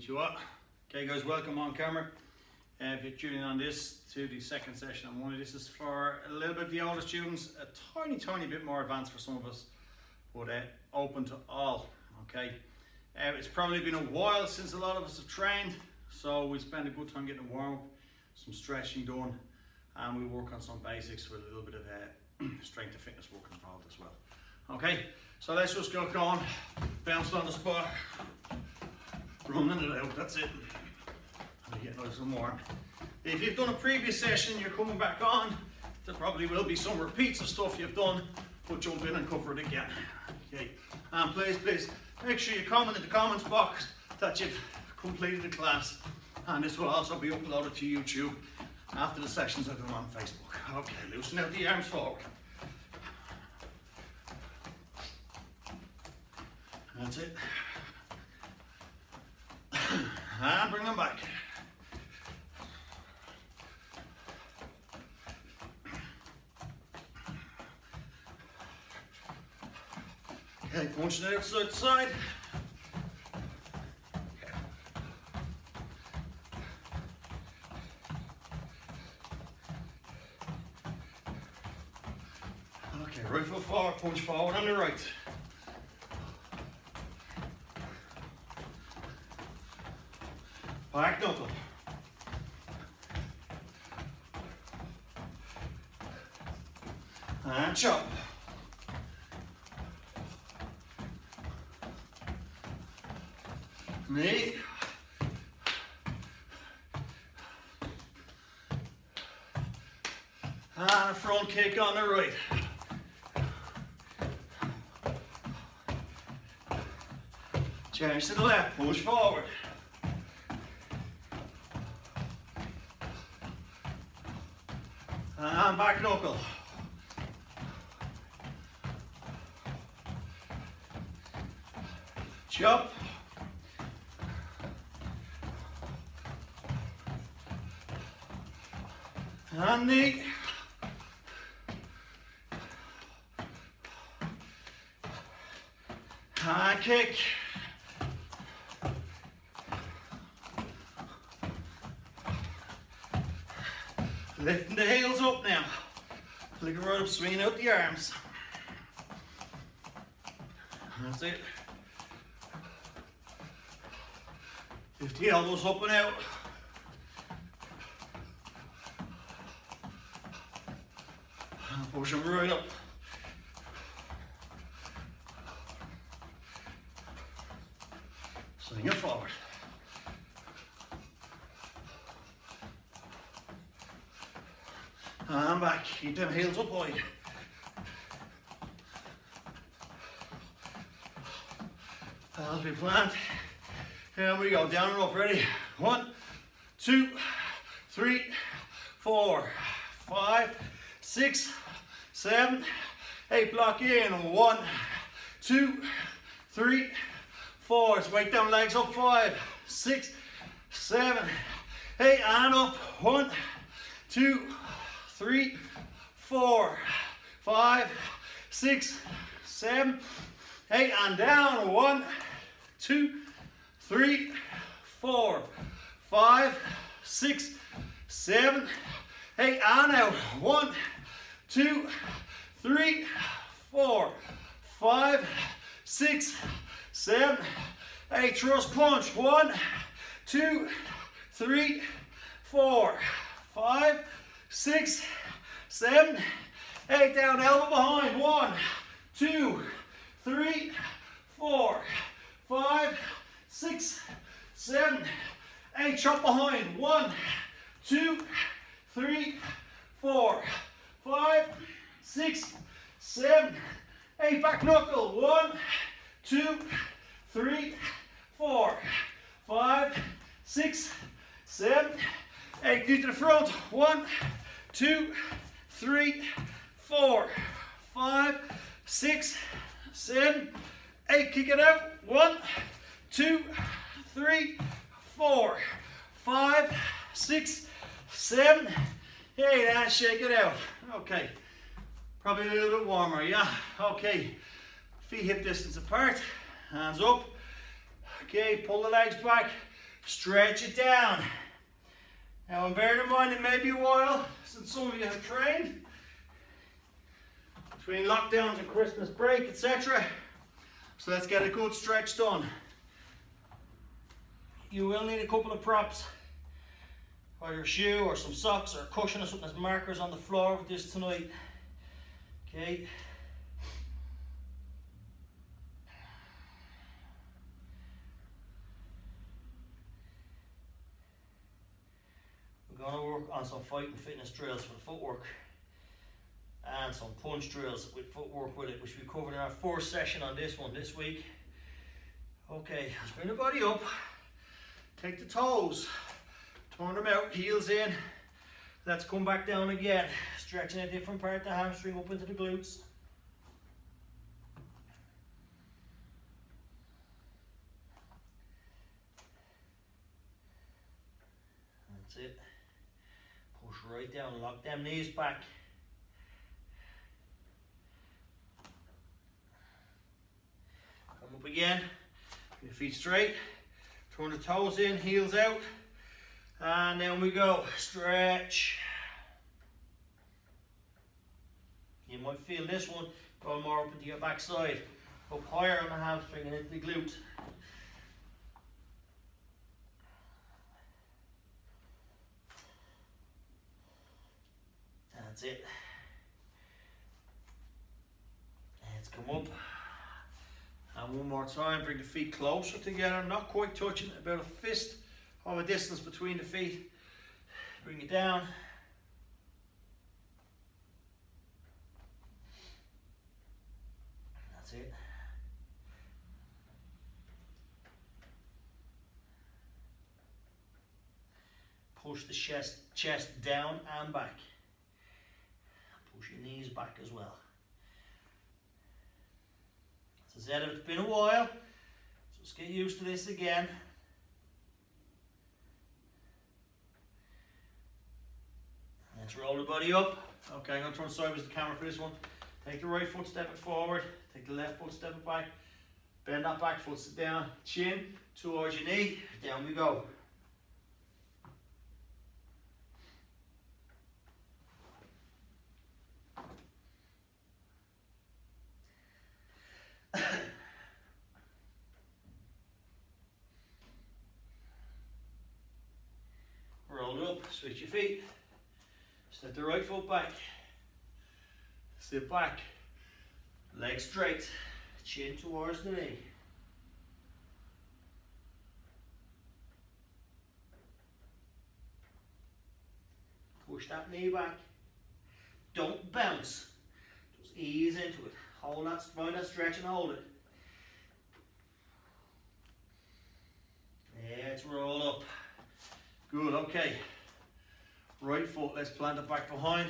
Meet you up. Okay guys, welcome on camera. If you're tuning on this to the second session on one, this is for a little bit the older students, a tiny bit more advanced for some of us, but open to all. Okay, it's probably been a while since a lot of us have trained, so we spend a good time getting a warm up, some stretching done, and we work on some basics with a little bit of strength and fitness work involved as well. Okay, so let's just go on, bounce on the spot, running it out, that's it. And get nice and warm. If you've done a previous session, you're coming back on, there probably will be some repeats of stuff you've done, but jump in and cover it again. Okay, and please make sure you comment in the comments box that you've completed the class, and this will also be uploaded to YouTube after the sessions I've done on Facebook. Okay, loosen out the arms forward. That's it. And bring them back. Okay, punching it outside the side. Okay, right foot forward, punch forward on the right. Back knuckle. And chop. Knee. And a front kick on the right. Change to the left, push forward. And back knuckle. Chop. And knee. And kick. Lifting the heels up now. Flick it right up, swinging out the arms. That's it. Lift the elbows up and out. And push them right up. Swing it forward. And back, keep them heels up high. As we planned. Here we go, down and up, ready? 1, 2, 3, 4, 5, 6, 7, 8, block in. 1, 2, 3, 4. Let's wake them legs up. 5, 6, 7, 8, and up. 1, 2, 3, 4, 5, 6, 7, 8, and down. 1, 2, 3, 4, 5, 6, 7, 8, and out. 1, 2, 3, 4, 5, 6, 7, 8. Thrust punch. 1, 2, 3, 4, 5, 6, 7, 8. Down, elbow behind. 1, 2, 3, 4, 5, 6, 7, 8. Chop behind. 1, 2, 3, 4, 5, 6, 7, 8. Back knuckle. 1, 2, 3, 4, 5, 6, 7, 8. Knee to the front. 1, 2, 3, 4, 5, 6, 7, 8. Kick it out. 1, 2, 3, 4, 5, 6, 7, 8. And shake it out. Okay. Probably a little bit warmer, yeah? Okay. Feet hip distance apart. Hands up. Okay, pull the legs back. Stretch it down. Now, bear in mind, it may be a while since some of you have trained, between lockdowns and Christmas break, etc. So let's get a good stretch done. You will need a couple of props, either a shoe or some socks or a cushion or something as markers on the floor with this tonight. Okay. We're going to work on some fighting fitness drills for the footwork and some punch drills with footwork with it, which we covered in our first session on this one this week. Okay, let's bring the body up. Take the toes, turn them out, heels in. Let's come back down again, stretching a different part of the hamstring up into the glutes. That's it. Push right down, lock them knees back. Come up again, your feet straight. Turn the toes in, heels out, and then we go. Stretch. You might feel this one going more up into your backside, up higher on the hamstring and into the glute. That's it. Let's come up. And one more time, bring the feet closer together, not quite touching, about a fist of a distance between the feet. Bring it down. That's it. Push the chest down and back. Push your knees back as well. As I said, it's been a while, just get used to this again. Let's roll the body up. Okay, I'm going to turn sideways to the camera for this one. Take the right foot, step it forward. Take the left foot, step it back. Bend that back foot, sit down. Chin towards your knee. Down we go. Roll it up, switch your feet, step the right foot back, sit back, legs straight, chin towards the knee. Push that knee back, don't bounce, just ease into it, hold that, find that stretch and hold it. Let's roll up. Good, okay. Right foot, let's plant it back behind.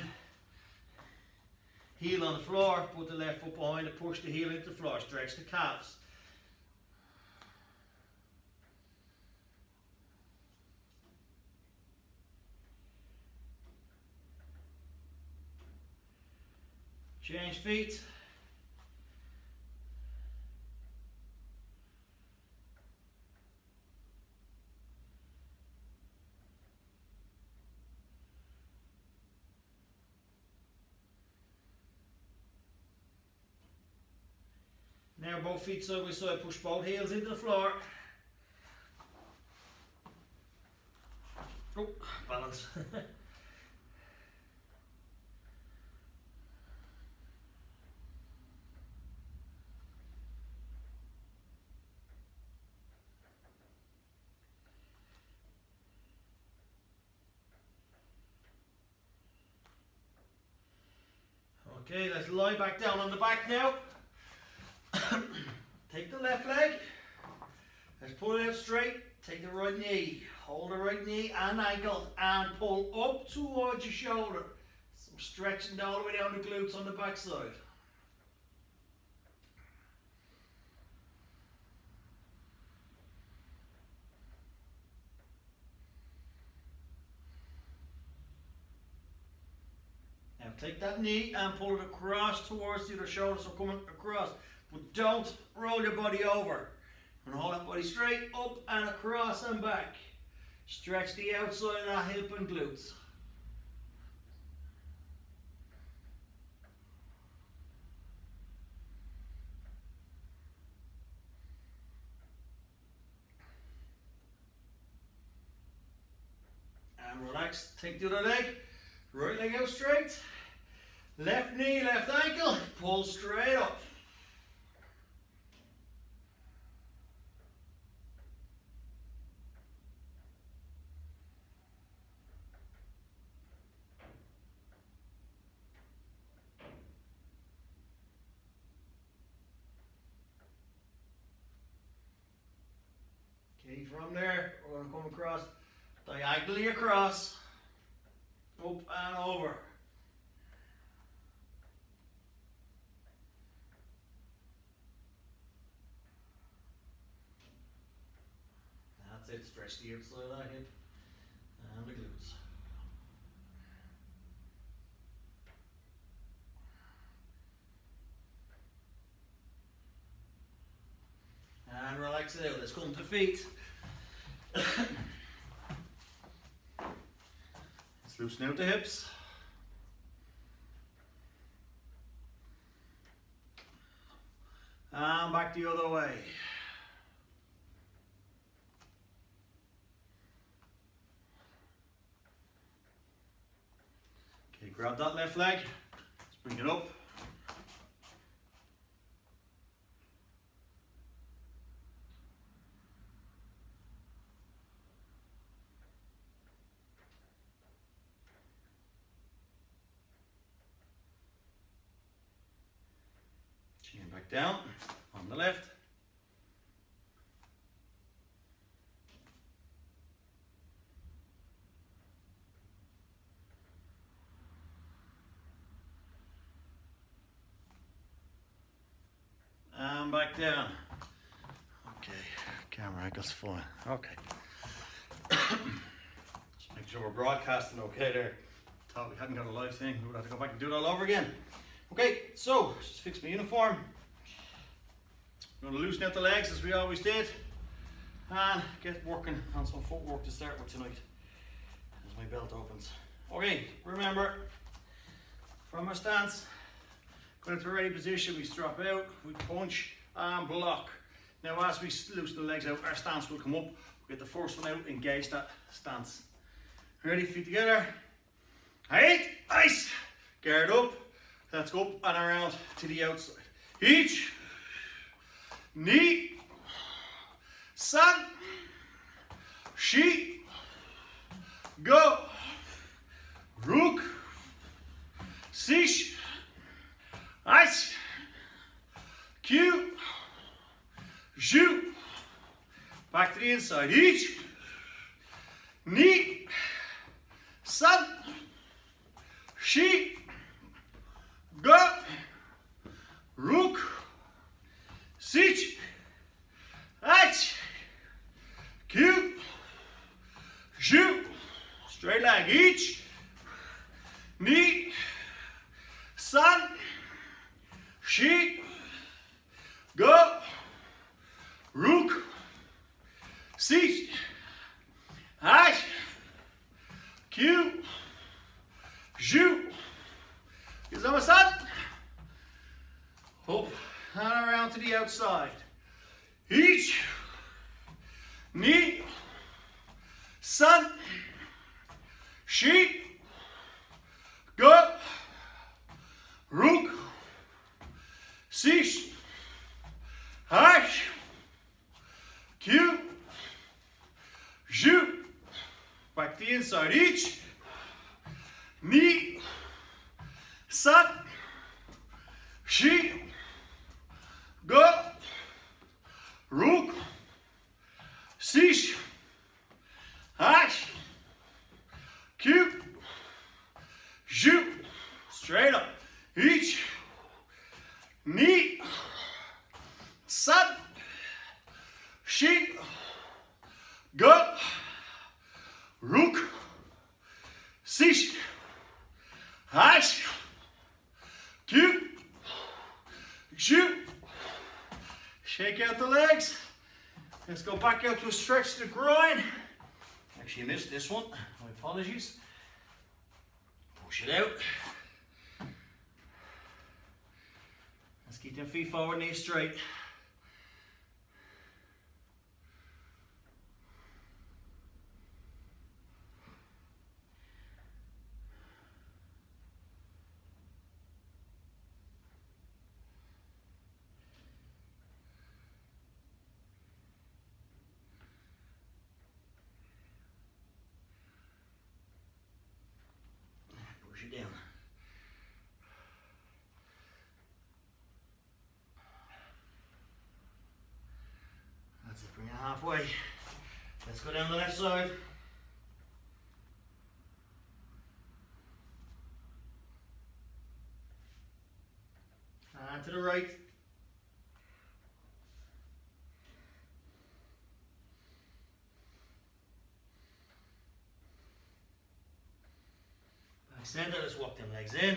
Heel on the floor, put the left foot behind it, push the heel into the floor, stretch the calves. Change feet. Now both feet side by side, push both heels into the floor. Oh, balance. Okay, let's lie back down on the back now. Take the left leg, let's pull it out straight, take the right knee, hold the right knee and ankle and pull up towards your shoulder. Some stretching all the way down the glutes on the back side. Now take that knee and pull it across towards the other shoulder, so coming across. But don't roll your body over. And hold that body straight, up and across and back. Stretch the outside of that hip and glutes. And relax, take the other leg, right leg out straight, left knee, left ankle, pull straight up. Okay, from there, we're going to come across, diagonally across, up and over. That's it, stretch the outside of that hip and the glutes. And relax it out, let's come to feet. Let's loosen out the hips. And back the other way. Okay, grab that left leg, let's bring it up. Chin back down on the left. And back down. Okay, camera angle's fine. Okay. Just make sure we're broadcasting okay there. Thought we hadn't got a live thing. We would have to go back and do it all over again. Okay, so just fix my uniform. I'm going to loosen out the legs as we always did and get working on some footwork to start with tonight as my belt opens. Okay, remember from our stance, going into a ready position, we strap out, we punch and block. Now as we loosen the legs out, our stance will come up. We'll get the first one out, engage that stance. Ready, feet together. Height, ice, guard up. Let's go up and around to the outside. Each, knee, san, shi, go, rook, sish, ice, q, ju. Back to the inside. Each, knee, san, shi, go, rook, sich, ach, q, ju. Straight leg. Each, knee, san, shi, go, rook, sich, ach, q, ju. Is that what's up? Up and around to the outside. Each, knee, san, shi, go, rook, sish, hash, q, ju. Back to the inside. Each, knee, san, shi, go, rook, sish, hash, q, ju. Straight up. Each, knee, san, shi, go, rook, sish, hash, q, ju. Shake out the legs Let's go back out to a stretch to the groin. Actually, I missed this one. My apologies. Push it out. Let's keep them feet forward, knees straight. Push it down. That's it, bring it halfway. Let's go down the left side. And to the right. Back center, let's walk them legs in.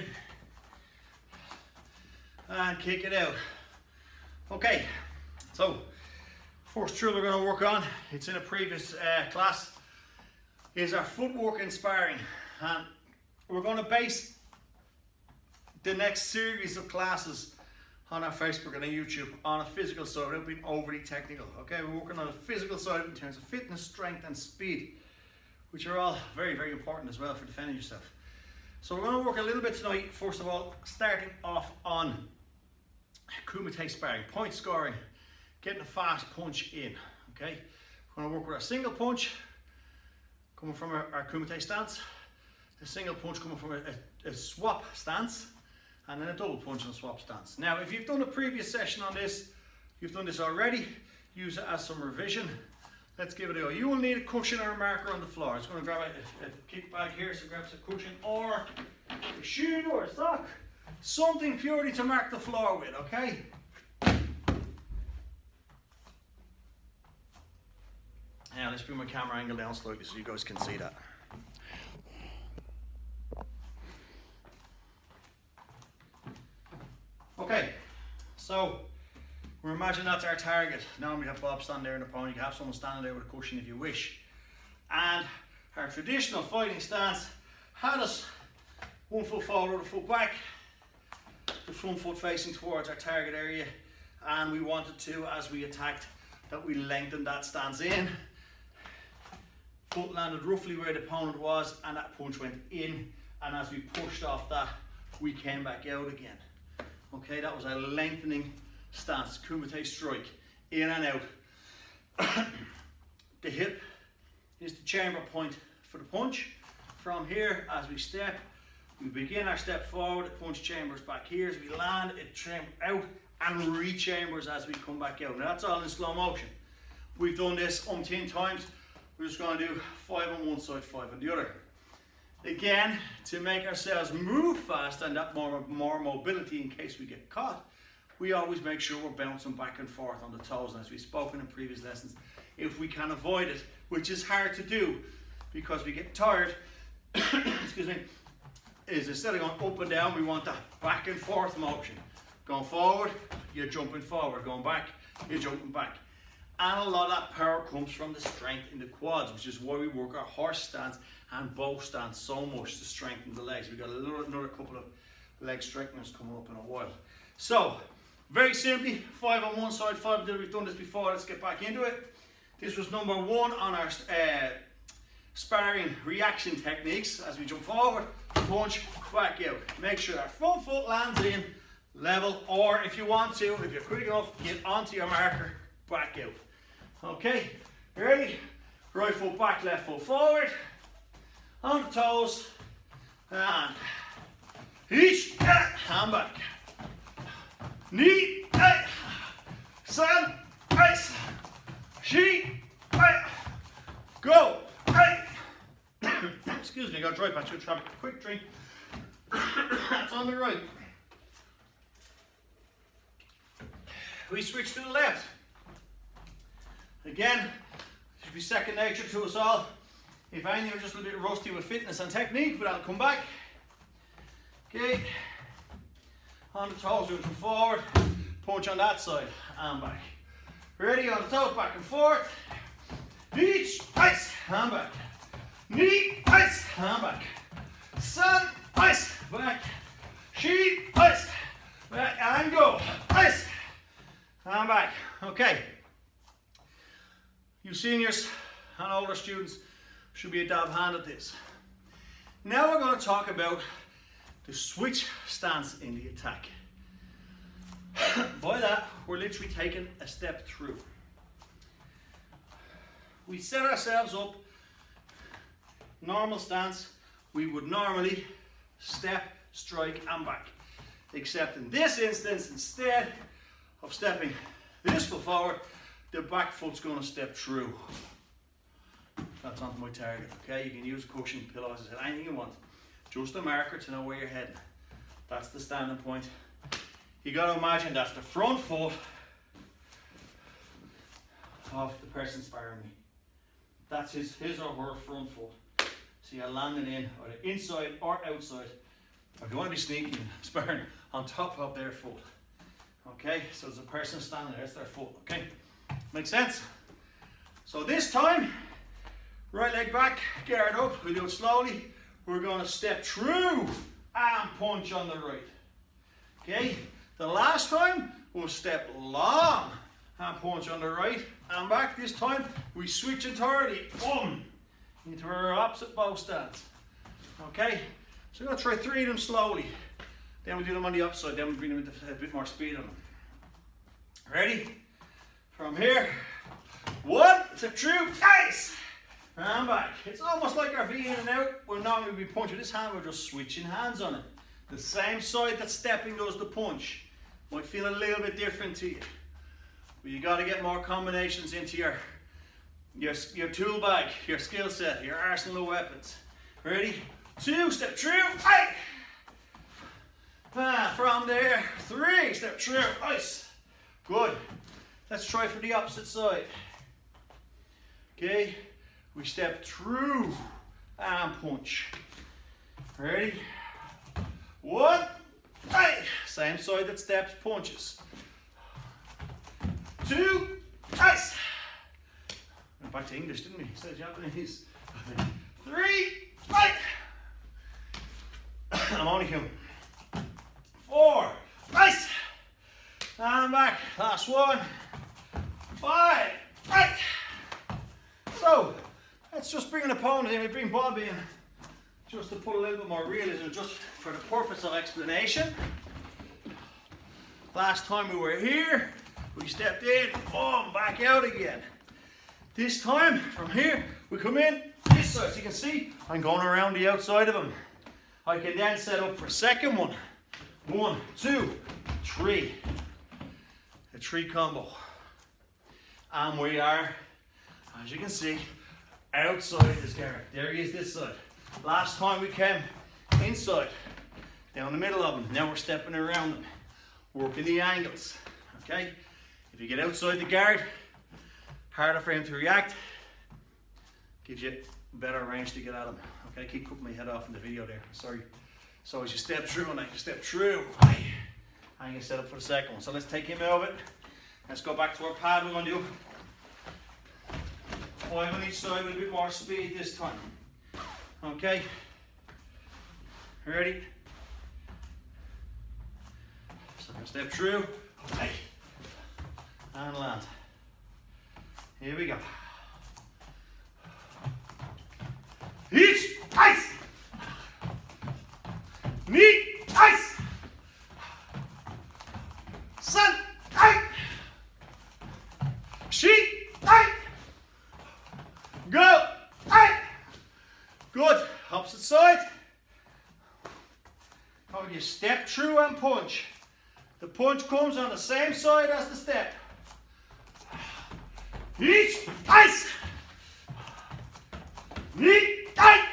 And kick it out. Okay, so first drill we're going to work on, it's in a previous class, is our footwork and sparring. And we're going to base the next series of classes on our Facebook and our YouTube on a physical side without being overly technical. Okay, we're working on the physical side in terms of fitness, strength and speed, which are all very, very important as well for defending yourself. So we're going to work a little bit tonight, first of all, starting off on kumite sparring, point scoring, getting a fast punch in. Okay, we're going to work with our single punch coming from our kumite stance, a single punch coming from a swap stance, and then a double punch and swap stance. Now, if you've done a previous session on this, you've done this already, use it as some revision. Let's give it a go. You will need a cushion or a marker on the floor. It's going to grab a kick bag here, so grab a cushion or a shoe or a sock, something purely to mark the floor with, okay? Now let's bring my camera angle down slightly so you guys can see that. Okay, so we're imagining that's our target. Now we have Bob standing there in the pony. You can have someone standing there with a cushion if you wish. And our traditional fighting stance had us 1 foot forward, 1 foot back, the front foot facing towards our target area, and we wanted to, as we attacked, that we lengthened that stance in. Foot landed roughly where the opponent was, and that punch went in, and as we pushed off that, we came back out again. Okay, that was a lengthening stance, kumite strike, in and out. The hip is the chamber point for the punch. From here, as we step, we begin our step forward, the punch chambers back here. As we land, it chamber out and re-chambers as we come back out. Now that's all in slow motion. We've done this umpteen times. We're just going to do 5 on one side, 5 on the other. Again, to make ourselves move fast and that more mobility in case we get caught, we always make sure we're bouncing back and forth on the toes. And as we've spoken in previous lessons, if we can avoid it, which is hard to do because we get tired, excuse me, is instead of going up and down, we want that back and forth motion. Going forward, you're jumping forward. Going back, you're jumping back. And a lot of that power comes from the strength in the quads, which is why we work our horse stance and bow stance so much to strengthen the legs. We've got another couple of leg strengtheners coming up in a while. So, very simply, 5 on one side, 5 on the other. We've done this before. Let's get back into it. This was number 1 on our sparring reaction techniques. As we jump forward, punch, back out. Make sure our front foot lands in level, or if you want to, if you're quick enough, get onto your marker, back out. Okay, ready? Right foot back, left foot forward, on the toes, and each, hand back, knee, sand, ice, she, go, excuse me, I got dry patch, I'm trying to quick drink. That's on the right. We switch to the left. Again, should be second nature to us all. If anything, we're just a little bit rusty with fitness and technique, but I'll come back. Okay, on the toes, we come forward, punch on that side, and back. Ready on the toes, back and forth. Each, ice, hand back. Knee, ice, hand back. Sun, ice, back. Sheet, ice, back and go. Ice, hand back. Okay. You seniors and older students should be a dab hand at this. Now we're going to talk about the switch stance in the attack. By that, we're literally taking a step through. We set ourselves up, normal stance, we would normally step, strike and back. Except in this instance, instead of stepping this foot forward, the back foot's going to step through. That's onto my target, okay? You can use cushion, pillows, anything you want. Just a marker to know where you're heading. That's the standing point. You got to imagine that's the front foot of the person sparring me. That's his or her front foot. So you're landing in either inside or outside. If you want to be sneaky and sparring, on top of their foot. Okay, so there's a person standing there, that's their foot. Okay, makes sense? So this time, right leg back, guard up, we do it slowly. We're going to step through and punch on the right. Okay, the last time we'll step long and punch on the right and back. This time we switch entirely into our opposite bow stance. Okay, so we're going to try 3 of them slowly. Then we do them on the upside, then we bring them into a bit more speed on them. Ready? From here, 1, step through, ice, and back. It's almost like our V in and out. We're not going to be punching this hand, we're just switching hands on it. The same side that's stepping does the punch. Might feel a little bit different to you. But you got to get more combinations into your tool bag, your skill set, your arsenal of weapons. Ready? 2, step through, ice. From there, 3, step through, ice. Good. Let's try for the opposite side. Okay, we step through and punch. Ready? 1, ice. Same side that steps, punches. 2, ice. Went back to English, didn't we? Instead of Japanese. 3, ice. I'm only human. 4, ice. And back. Last one. 5, ice. So, let's just bring an opponent in. We bring Bob in just to put a little bit more realism, just for the purpose of explanation. Last time we were here, we stepped in, boom, back out again. This time, from here, we come in this side. So you can see, I'm going around the outside of him. I can then set up for a second one. 1, 2, 3. A 3 combo. And we are, as you can see, outside this guard. There he is this side. Last time we came inside, down the middle of him. Now we're stepping around him, working the angles. Okay? If you get outside the guard, harder for him to react, gives you better range to get at him. Okay, keep cutting my head off in the video there, sorry. So as you step through and I can step through, and you set up for the second one. So let's take him out of it. Let's go back to our pad. We're going to do 5 on each side with a bit more speed this time. Okay, ready? So I'm going to step through, and land. Here we go. Each, ice. Knee, ice. Sun, ice. Sheet, ice. Go, ice. Good. Opposite side. How you step through and punch. The punch comes on the same side as the step. Each, ice. Knee, ice.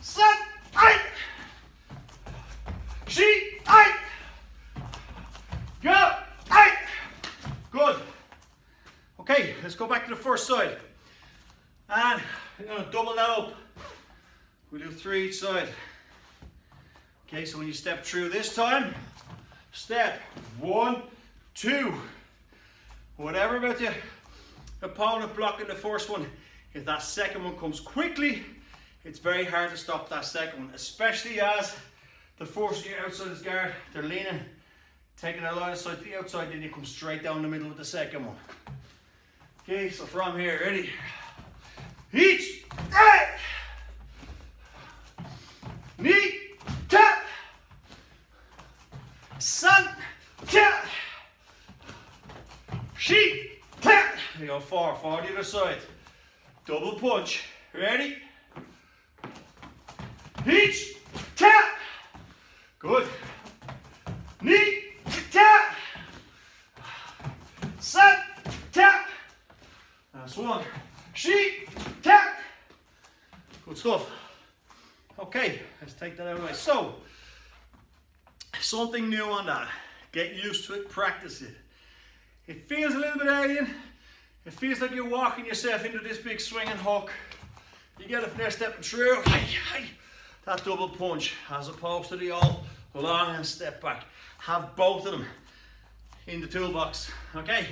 Sun, ice. Sheet, ice. Go, ice. Good. Okay, let's go back to the first side. And I'm going to double that up. We'll do 3 each side. Okay, so when you step through this time, step 1, 2, Whatever about the opponent blocking the first one, if that second one comes quickly, it's very hard to stop that second one, especially as the first you're outside his guard, they're leaning, taking their line of sight to the outside, then you come straight down the middle with the second one. Okay, so from here, ready? Each, knee, tap, sun, tap, sheet, tap. There you go, four the other side. Double punch, ready? Each, tap. Good. Knee, tap. Sun, tap. Last one. Sheet, tap. Good stuff. Okay, let's take that out of the way. So, something new on that. Get used to it, practice it. It feels a little bit alien. It feels like you're walking yourself into this big swinging hook. You get it from there stepping through. That double punch, as opposed to the all long and step back. Have both of them in the toolbox. Okay,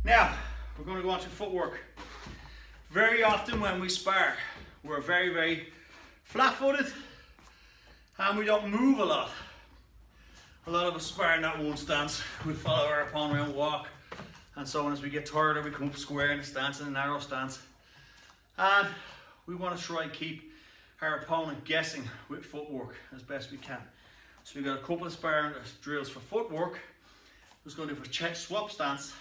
now we're going to go on to footwork. Very often when we spar, we're very flat-footed and we don't move a lot. A lot of us spar in that one stance. We follow our opponent around, walk, and so on. As we get tired, we come up square in the stance, in a narrow stance. And we want to try and keep our opponent guessing with footwork as best we can. So we've got a couple of sparring drills for footwork. We're just going to do for chest swap stance,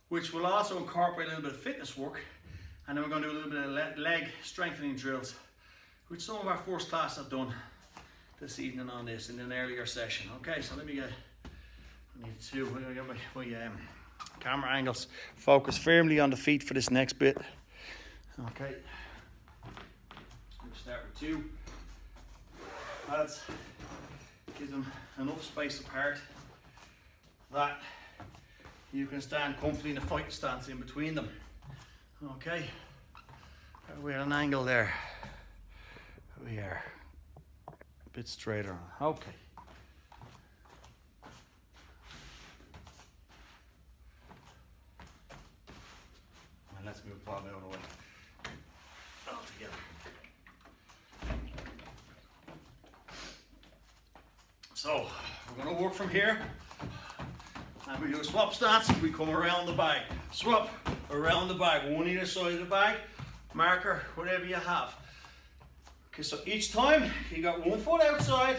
which will also incorporate a little bit of fitness work. And then we're going to do a little bit of leg strengthening drills, which some of our first class have done this evening on this in an earlier session. Okay, so let me get, I need to, I'm going to get my camera angles. Focus firmly on the feet for this next bit. Okay. Start with two. That's gives them enough space apart that you can stand comfortably in a fighting stance in between them. Okay, we're at an angle there. We are a bit straighter on. Okay. And let's move Bob out of the way. All together. So we're going to work from here, and we do a swap stance. We come around the bag, swap around the bag, one either side of the bag, marker, whatever you have. Okay, so each time you got 1 foot outside,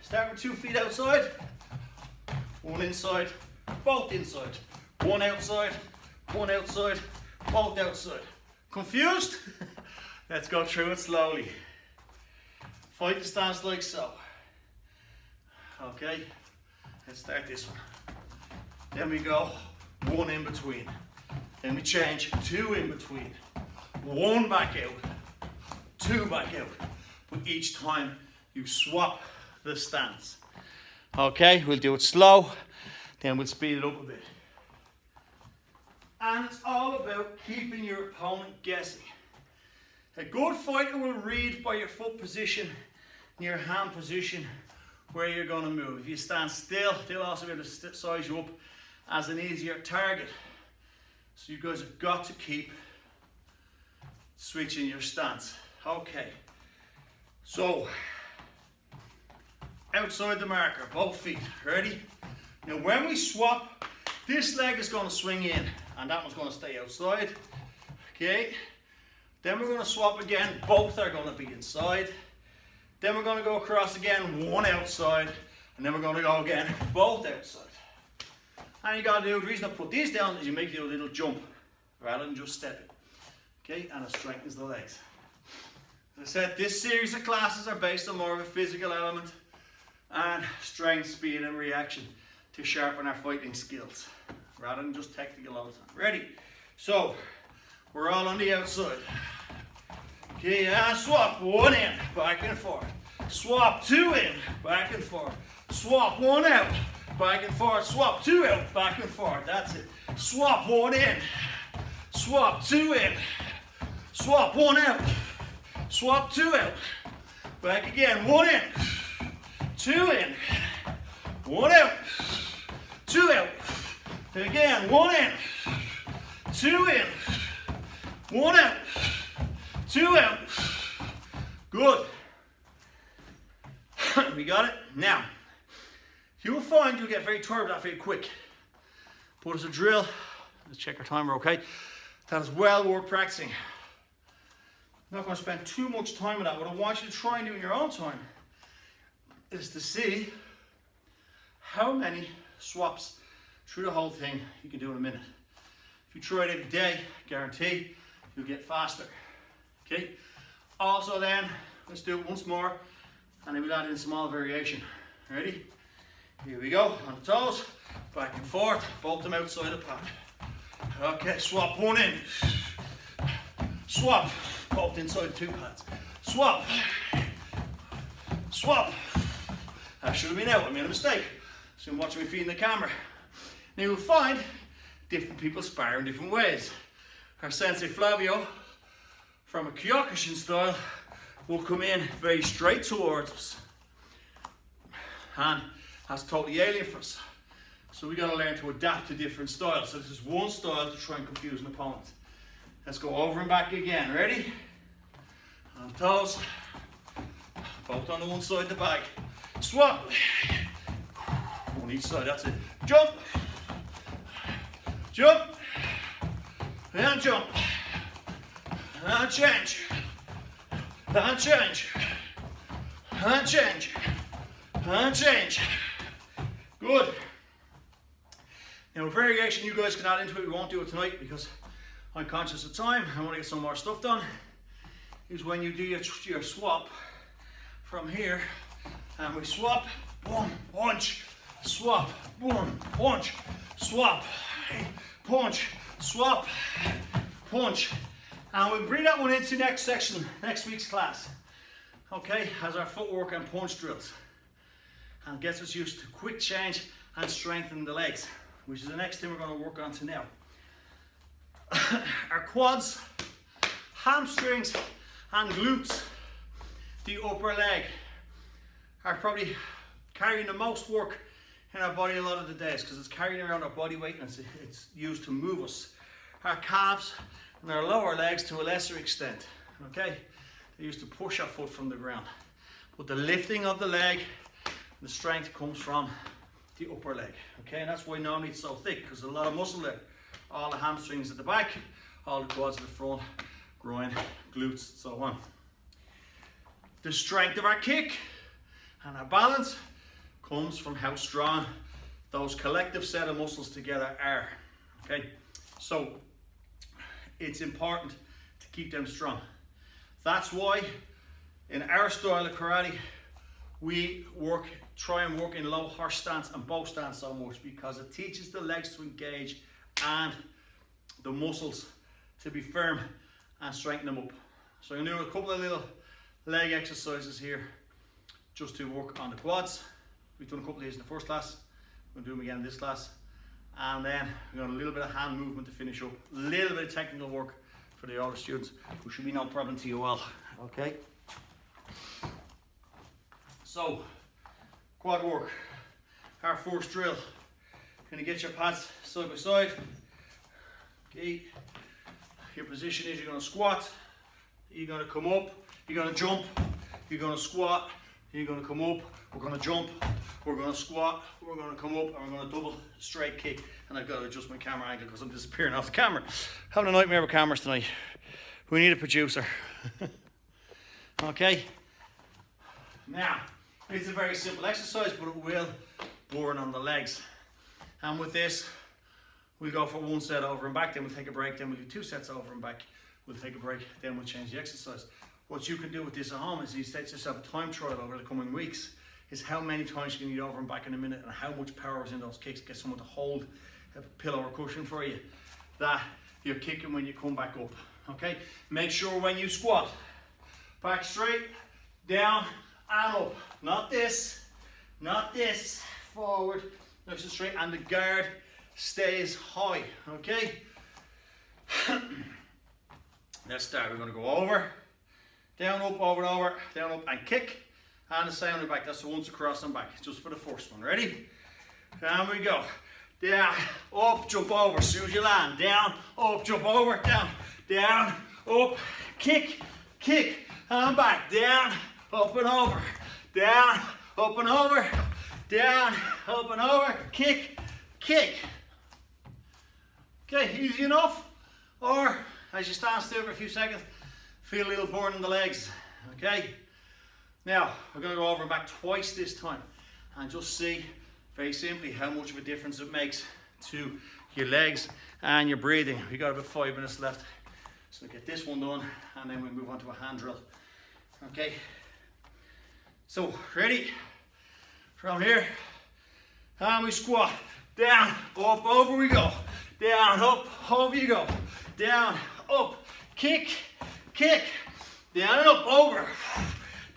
start with 2 feet outside, one inside, both inside, one outside, both outside. Confused? Let's go through it slowly. Fight the stance like so. Okay, let's start this one. Then we go 1 in between. Then we change 2 in between. 1 back out, 2 back out. But each time you swap the stance. Okay, we'll do it slow, then we'll speed it up a bit. And it's all about keeping your opponent guessing. A good fighter will read by your foot position and your hand position where you're going to move. If you stand still, they'll also be able to size you up as an easier target. So you guys have got to keep switching your stance. Okay, so outside the marker, both feet, ready? Now when we swap, this leg is going to swing in and that one's going to stay outside. Okay, then we're going to swap again, both are going to be inside. Then we're going to go across again, 1 outside, and then we're going to go again, both outside. And you got to do, the reason I put these down is you make you do a little jump rather than just stepping. Okay, and it strengthens the legs. As I said, this series of classes are based on more of a physical element and strength, speed and reaction to sharpen our fighting skills rather than just technical all the time. Ready? So, we're all on the outside. Okay, and swap, 1 in, back and forth. Swap, 2 in, back and forth. Swap, 1 out, back and forth. Swap, 2 out, back and forth. That's it. Swap, 1 in. Swap, 2 in. Swap, 1 out. Swap, 2 out. Back again, 1 in. 2 in. 1 out. 2 out. Again, 1 in, 2 in, 1 out, 2 out. Good. We got it. Now, you'll find you'll get very tired of that very quick. But as a drill, let's check our timer, okay? That is well worth practicing. I'm not going to spend too much time on that. What I want you to try and do in your own time is to see how many swaps through the whole thing you can do in a minute. If you try it every day, guarantee you'll get faster. Okay? Also then, let's do it once more, and then we'll add in a small variation. Ready? Here we go, on the toes, back and forth, both them outside the pad. Okay, swap 1 in. Swap, both inside 2 pads. Swap. Swap. I should have been out, I made a mistake. So I'm watching me feet in the camera. Now you'll find different people spar in different ways. Our sensei Flavio, from a Kyokushin style, will come in very straight towards us. And that's totally alien for us. So we got to learn to adapt to different styles. So this is one style to try and confuse an opponent. Let's go over and back again. Ready? On toes. Both on the one side of the bag. Swap. On each side, that's it. Jump. Jump. And jump. And change. And change. And change. And change. Good. Now a variation you guys can add into it, we won't do it tonight because I'm conscious of time, I want to get some more stuff done, is when you do your swap from here, and we swap, boom, punch, swap, boom, punch, swap, punch, swap, punch. And we'll bring that one into next section, next week's class, okay, as our footwork and punch drills. And gets us used to quick change and strengthen the legs, which is the next thing we're going to work on to now. Our quads, hamstrings and glutes, the upper leg, are probably carrying the most work in our body a lot of the days because it's carrying around our body weight and it's used to move us. Our calves and our lower legs to a lesser extent, okay? They used to push our foot from the ground. But the lifting of the leg, the strength comes from the upper leg, okay? And that's why normally it's so thick, because there's a lot of muscle there. All the hamstrings at the back, all the quads at the front, groin, glutes, so on. The strength of our kick and our balance comes from how strong those collective set of muscles together are, okay? So it's important to keep them strong. That's why in our style of karate, we try and work in low horse stance and bow stance so much, because it teaches the legs to engage and the muscles to be firm and strengthen them up. So I'm going to do a couple of little leg exercises here just to work on the quads. We've done a couple of these in the first class. We're going to do them again in this class. And then we've got a little bit of hand movement to finish up. A little bit of technical work for the older students, which should be no problem to you all. Okay? So, quad work. Our first drill. Gonna get your pads side by side. Okay. Your position is you're gonna squat, you're gonna come up, you're gonna jump, you're gonna squat, you're gonna come up, we're gonna jump, we're gonna squat, we're gonna come up, and we're gonna double straight kick. And I've got to adjust my camera angle because I'm disappearing off the camera. Having a nightmare with cameras tonight. We need a producer. Okay. Now, it's a very simple exercise, but it will burn on the legs. And with this, we'll go for one set over and back, then we'll take a break, then we'll do 2 sets over and back. We'll take a break, then we'll change the exercise. What you can do with this at home is you set yourself a time trial over the coming weeks, is how many times you can get over and back in a minute and how much power is in those kicks. Get someone to hold a pillow or cushion for you, that you're kicking when you come back up, okay? Make sure when you squat, back straight, down and up. Not this, forward, nice and straight, and the guard stays high, okay? Let's start. We're going to go over, down, up, over and over, down, up, and kick, and the same on the back. That's the once across and back, just for the first one. Ready? Down we go. down, up, jump over, as soon as you land, down, up, jump over, down, down, up, kick, kick, and back, down, up and over, down, up and over, down, up and over, kick, kick. Okay, easy enough? Or, as you stand still for a few seconds, feel a little burn in the legs, okay? Now, we're going to go over and back twice this time and just see, very simply, how much of a difference it makes to your legs and your breathing. We've got about 5 minutes left, so we'll get this one done and then we move on to a hand drill, okay? So, ready? From here, and we squat, down, up, over we go, down, up, over you go, down, up, kick, kick, down and up, over,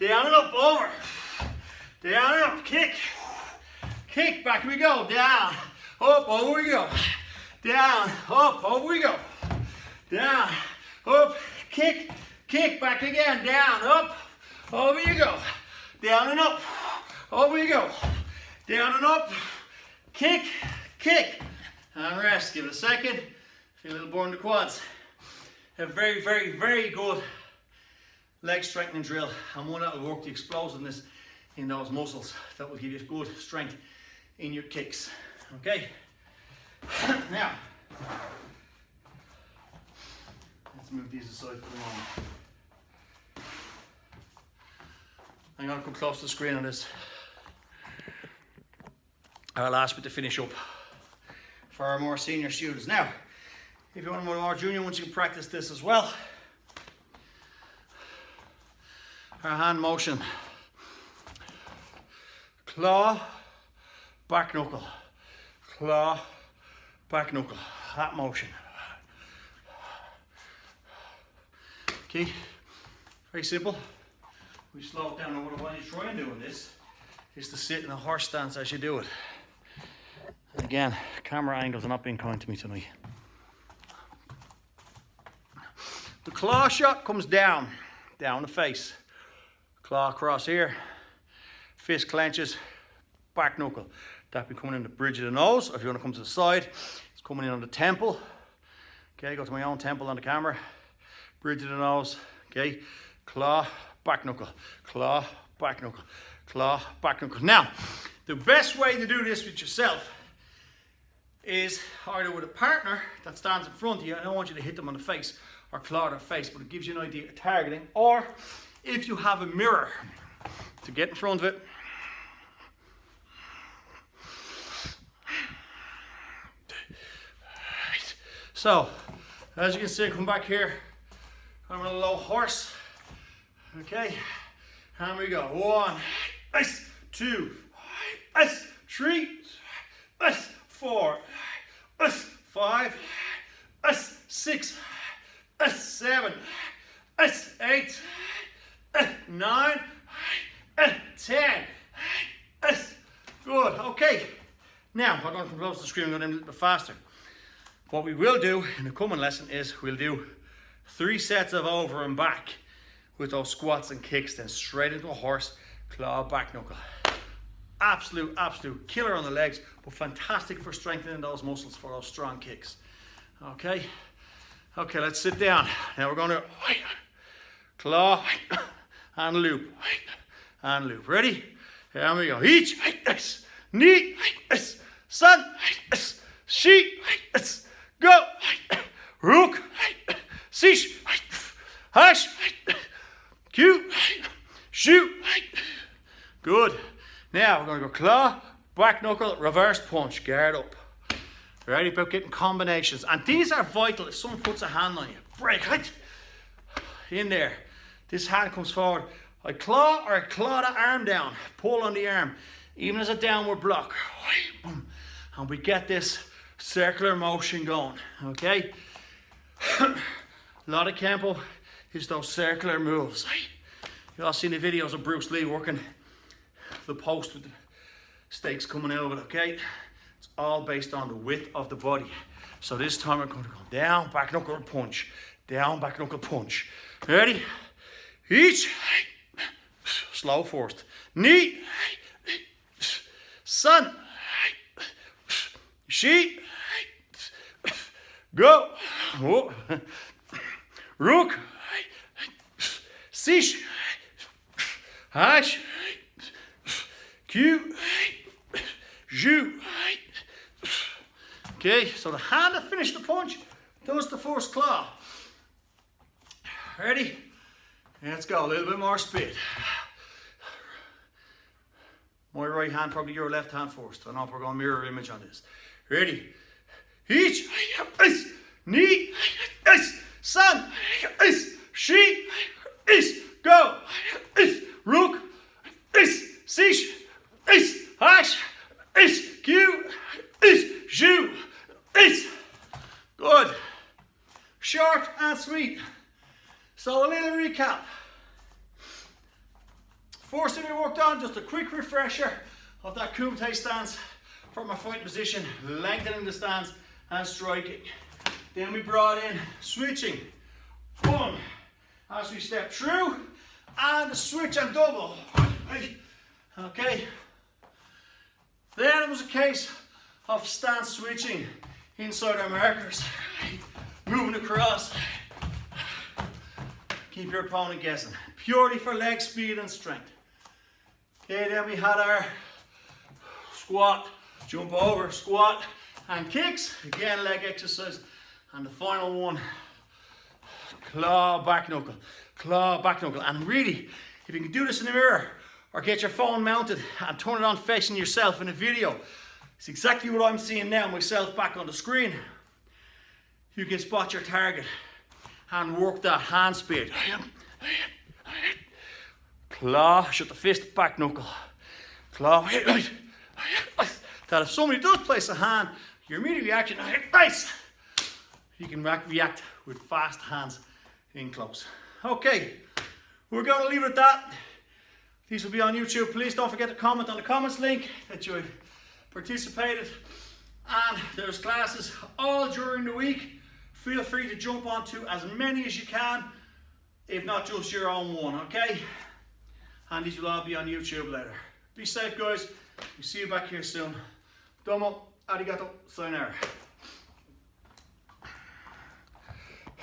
down and up, over, down and up, kick, kick, back we go, down, up, over we go, down, up, over we go, down, up, kick, kick, back again, down, up, over you go, down and up, over you go, down and up, kick, kick, and rest. Give it a second. Feel a little burn in the quads. A very, very, very good leg strengthening drill, and one that will work the explosiveness in those muscles. That will give you good strength in your kicks. Okay. Now, let's move these aside for the moment. I'm going to come close to the screen on this. Our last bit to finish up for our more senior students. Now, if you want one more junior ones, you can practice this as well. Our hand motion. Claw, back knuckle. Claw, back knuckle. That motion. Okay, very simple. We slow it down, and what I want you to try and do in this is to sit in a horse stance as you do it. And again, camera angles are not being kind to me tonight. The claw shot comes down the face. Claw across here, fist clenches, back knuckle. That be coming in the bridge of the nose, or if you want to come to the side, it's coming in on the temple. Okay, go to my own temple on the camera. Bridge of the nose, okay, claw, back knuckle, claw, back knuckle, claw, back knuckle. Now, the best way to do this with yourself is either with a partner that stands in front of you. I don't want you to hit them on the face or claw their face, but it gives you an idea of targeting. Or if you have a mirror, to get in front of it. So, as you can see, come back here. I'm in a low horse. Okay, and we go. 1, 2, 3, 4, 5, 6, 7, 8, 9, 10. Good. Okay. Now we're going to come close to the screen. We're going to do a little bit faster. What we will do in the coming lesson is we'll do 3 sets of over and back with those squats and kicks, then straight into a horse, claw, back knuckle. Absolute killer on the legs, but fantastic for strengthening those muscles for those strong kicks. Okay, let's sit down. Now we're going to claw and loop and loop. Ready? Here we go. Each knee, sun, sheet, go, rook, sish, hash, cue, shoot. Good. Now we're going to go claw, back knuckle, reverse punch, guard up. Ready about getting combinations. And these are vital. If someone puts a hand on you, break, in there. This hand comes forward. I claw or I claw the arm down, pull on the arm, even as a downward block. And we get this circular motion going, okay? A lot of Kempo is those circular moves. You all seen the videos of Bruce Lee working the post with the stakes coming out of it, okay? It's all based on the width of the body. So this time we're going to go down, back knuckle punch, down, back knuckle punch. Ready? Each, slow first. Knee, sun, Shi. Go. Oh. Rook. Sish. Hash. Q. Ju. Okay, so the hand that finished the punch does the first claw. Ready? Let's go. A little bit more speed. My right hand, probably your left hand first. I know if we're going mirror image on this. Ready? Each, knee, sun, she, go, rook, sish, hash, q, ju, good. Short and sweet. So a little recap. First thing we worked on, just a quick refresher of that kumite stance from our fighting position, lengthening the stance and striking. Then we brought in switching, one, as we step through, and the switch and double. Okay. Then it was a case of stance switching inside our markers, moving across. Keep your opponent guessing, purely for leg speed and strength. Okay, then we had our squat, jump over, squat, and kicks. Again, leg exercise. And the final one, claw, back knuckle. Claw, back knuckle. And really, if you can do this in the mirror, or get your phone mounted and turn it on facing yourself in a video, it's exactly what I'm seeing now, myself back on the screen. You can spot your target and work that hand speed. Claw, shut the fist, back knuckle. Claw. That if somebody does place a hand, your immediate reaction, nice. You can react with fast hands in close. Okay, we're going to leave it at that. These will be on YouTube. Please don't forget to comment on the comments link that you participated. And there's classes all during the week. Feel free to jump onto as many as you can, if not just your own one, okay? And these will all be on YouTube later. Be safe, guys. We'll see you back here soon. Domo, arigato, sayonara.